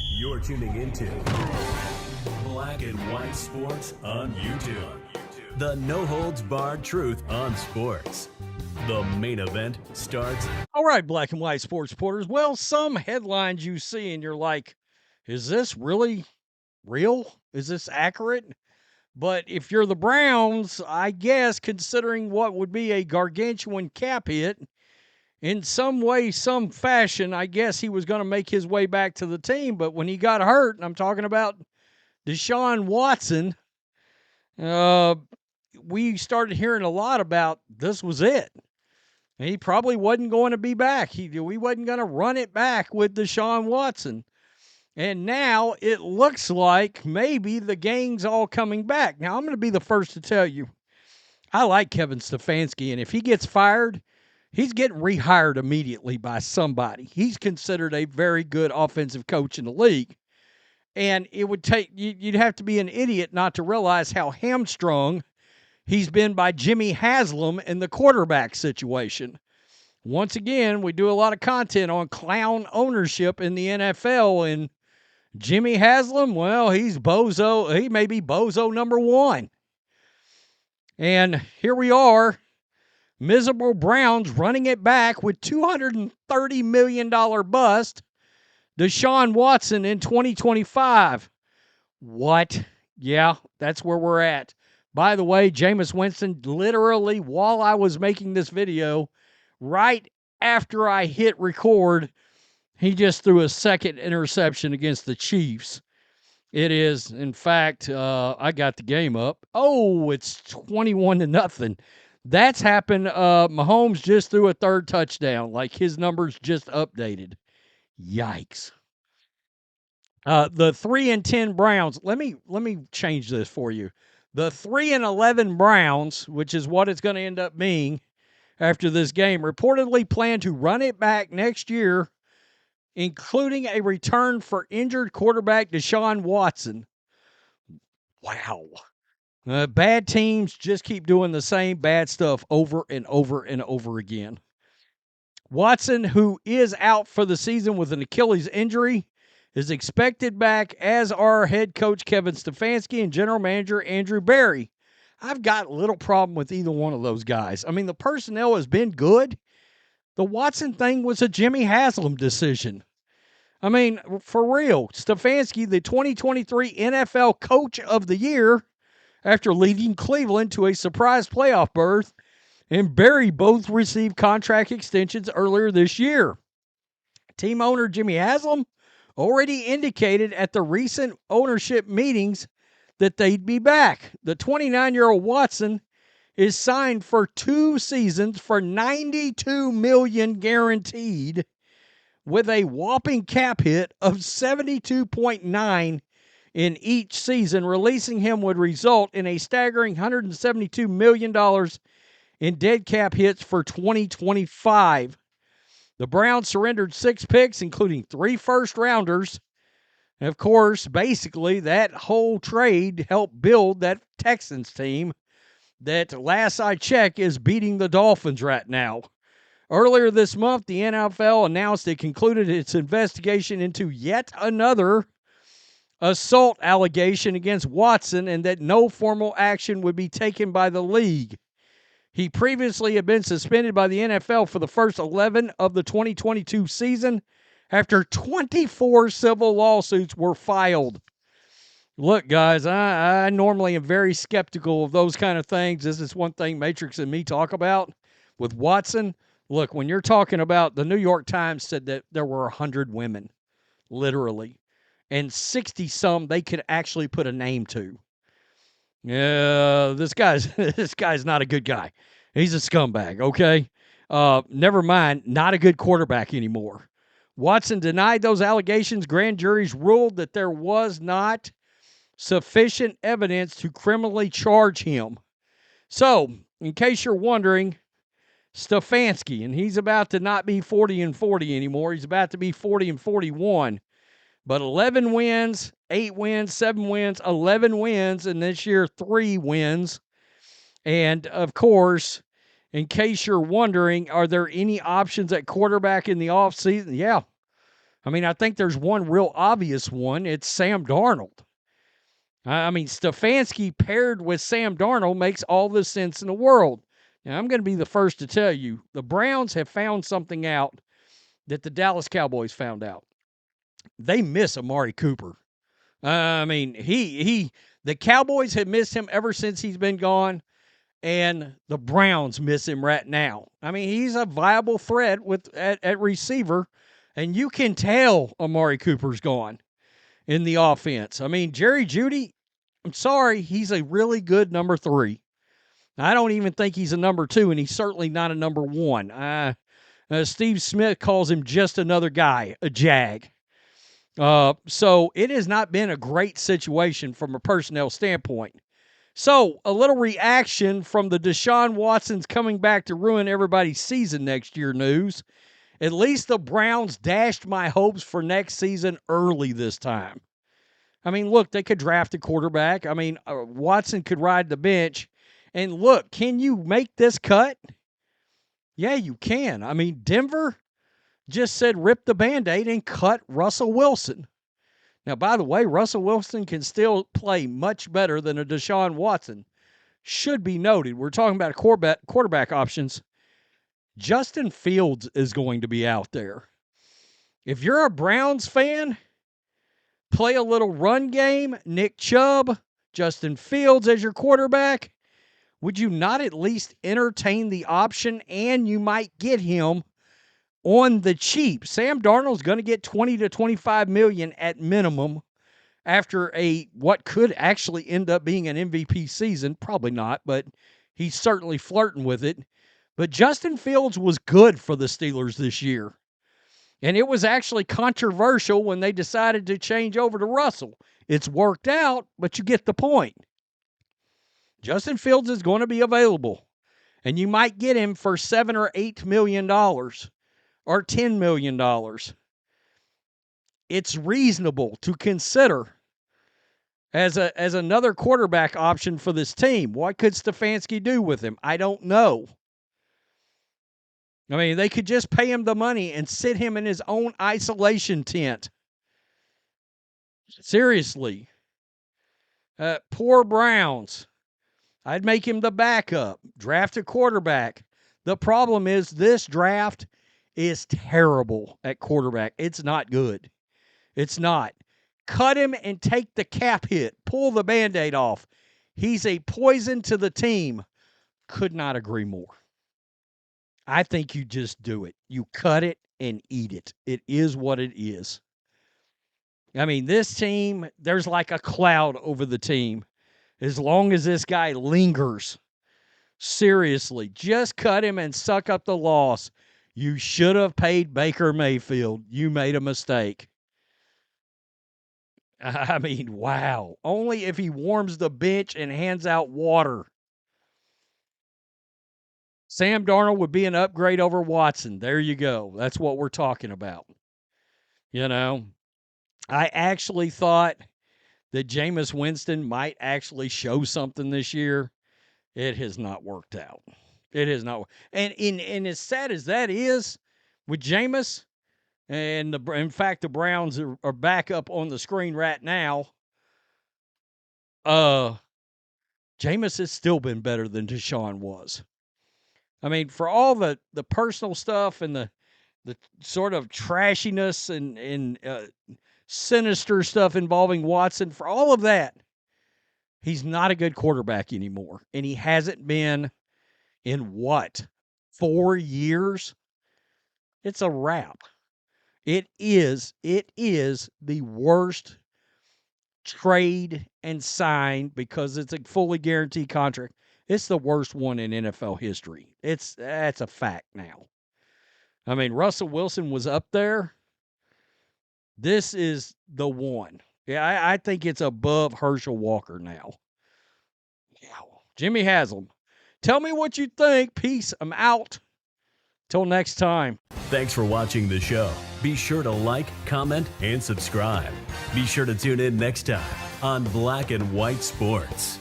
You're tuning into Black and White Sports on YouTube. The no-holds-barred truth on sports. The main event starts. All right, Black and White Sports supporters. Well, some headlines you see and you're like, is this really real? Is this accurate? But if you're the Browns, I guess, considering what would be a gargantuan cap hit, in some way, some fashion, I guess he was going to make his way back to the team. But when he got hurt, and I'm talking about Deshaun Watson, we started hearing a lot about this was it. He probably wasn't going to be back. We wasn't going to run it back with Deshaun Watson. And now it looks like maybe the gang's all coming back. Now, I'm going to be the first to tell you, I like Kevin Stefanski, and if he gets fired, he's getting rehired immediately by somebody. He's considered a very good offensive coach in the league. And it would take, you'd have to be an idiot not to realize how hamstrung he's been by Jimmy Haslam in the quarterback situation. Once again, we do a lot of content on clown ownership in the NFL, and Jimmy Haslam, well, he's bozo. He may be bozo number one. And here we are, miserable Browns running it back with $230 million bust, Deshaun Watson in 2025. What? Yeah, that's where we're at. By the way, Jameis Winston, literally, while I was making this video, right after I hit record, he just threw a second interception against the Chiefs. It is, in fact, I got the game up. Oh, it's 21-0. That's happened. Mahomes just threw a third touchdown. Like his numbers just updated. Yikes. The 3-10 Browns. Let me change this for you. The 3-11 Browns, which is what it's going to end up being after this game, reportedly plan to run it back next year, including a return for injured quarterback Deshaun Watson. Wow. Bad teams just keep doing the same bad stuff over and over and over again. Watson, who is out for the season with an Achilles injury, is expected back, as are head coach Kevin Stefanski and general manager Andrew Berry. I've got little problem with either one of those guys. I mean, the personnel has been good. The Watson thing was a Jimmy Haslam decision. I mean, for real, Stefanski, the 2023 NFL Coach of the Year, after leading Cleveland to a surprise playoff berth, and Berry both received contract extensions earlier this year. Team owner Jimmy Haslam already indicated at the recent ownership meetings that they'd be back. The 29-year-old Watson is signed for 2 seasons for $92 million guaranteed, with a whopping cap hit of 72.9 in each season. Releasing him would result in a staggering $172 million in dead cap hits for 2025. The Browns surrendered 6 picks, including 3 first-rounders. And of course, basically, that whole trade helped build that Texans team that, last I checked, is beating the Dolphins right now. Earlier this month, the NFL announced it concluded its investigation into yet another assault allegation against Watson and that no formal action would be taken by the league. He previously had been suspended by the NFL for the first 11 of the 2022 season after 24 civil lawsuits were filed. Look, guys, I normally am very skeptical of those kind of things. This is one thing Matrix and me talk about with Watson. Look, when you're talking about, the New York Times said that there were 100 women, literally, and 60-some they could actually put a name to. Yeah, this guy's not a good guy. He's a scumbag, okay? Never mind, not a good quarterback anymore. Watson denied those allegations. Grand juries ruled that there was not sufficient evidence to criminally charge him. So, in case you're wondering, Stefanski, and he's about to not be 40-40 anymore. He's about to be 40-41. But 11 wins, 8 wins, 7 wins, 11 wins, and this year 3 wins. And, of course, in case you're wondering, are there any options at quarterback in the offseason? Yeah. I mean, I think there's one real obvious one. It's Sam Darnold. I mean, Stefanski paired with Sam Darnold makes all the sense in the world. Now, I'm going to be the first to tell you, the Browns have found something out that the Dallas Cowboys found out. They miss Amari Cooper. I mean, the Cowboys have missed him ever since he's been gone, and the Browns miss him right now. I mean, he's a viable threat at receiver, and you can tell Amari Cooper's gone in the offense. I mean, Jerry Jeudy, I'm sorry, he's a really good number 3. I don't even think he's a number 2, and he's certainly not a number 1. Steve Smith calls him just another guy, a jag. So it has not been a great situation from a personnel standpoint. So a little reaction from the Deshaun Watson's coming back to ruin everybody's season next year news. At least the Browns dashed my hopes for next season early this time. I mean, look, they could draft a quarterback. I mean, Watson could ride the bench. And look, can you make this cut? Yeah, you can. I mean, Denver just said rip the Band-Aid and cut Russell Wilson. Now, by the way, Russell Wilson can still play much better than a Deshaun Watson. Should be noted. We're talking about quarterback options. Justin Fields is going to be out there. If you're a Browns fan, play a little run game, Nick Chubb, Justin Fields as your quarterback. Would you not at least entertain the option, and you might get him on the cheap? Sam Darnold's going to get $20 to $25 million at minimum after what could actually end up being an MVP season. Probably not, but he's certainly flirting with it. But Justin Fields was good for the Steelers this year. And it was actually controversial when they decided to change over to Russell. It's worked out, but you get the point. Justin Fields is going to be available, and you might get him for $7 or $8 million or $10 million. It's reasonable to consider as another quarterback option for this team. What could Stefanski do with him? I don't know. I mean, they could just pay him the money and sit him in his own isolation tent. Seriously. Poor Browns. I'd make him the backup. Draft a quarterback. The problem is this draft is terrible at quarterback. It's not good. It's not. Cut him and take the cap hit. Pull the Band-Aid off. He's a poison to the team. Could not agree more. I think you just do it. You cut it and eat it. It is what it is. I mean, this team, there's like a cloud over the team. As long as this guy lingers, seriously, just cut him and suck up the loss. You should have paid Baker Mayfield. You made a mistake. I mean, wow. Only if he warms the bench and hands out water. Sam Darnold would be an upgrade over Watson. There you go. That's what we're talking about. You know, I actually thought that Jameis Winston might actually show something this year. It has not worked out. It has not. And as sad as that is, with Jameis, and in fact, the Browns are back up on the screen right now. Jameis has still been better than Deshaun was. I mean, for all the personal stuff and the sort of trashiness and sinister stuff involving Watson, for all of that, he's not a good quarterback anymore. And he hasn't been in 4 years? It's a wrap. It is the worst trade and sign because it's a fully guaranteed contract. It's the worst one in NFL history. That's a fact now. I mean, Russell Wilson was up there. This is the one. Yeah, I think it's above Herschel Walker now. Yeah. Jimmy Haslam. Tell me what you think. Peace. I'm out. Till next time. Thanks for watching the show. Be sure to like, comment, and subscribe. Be sure to tune in next time on Black and White Sports.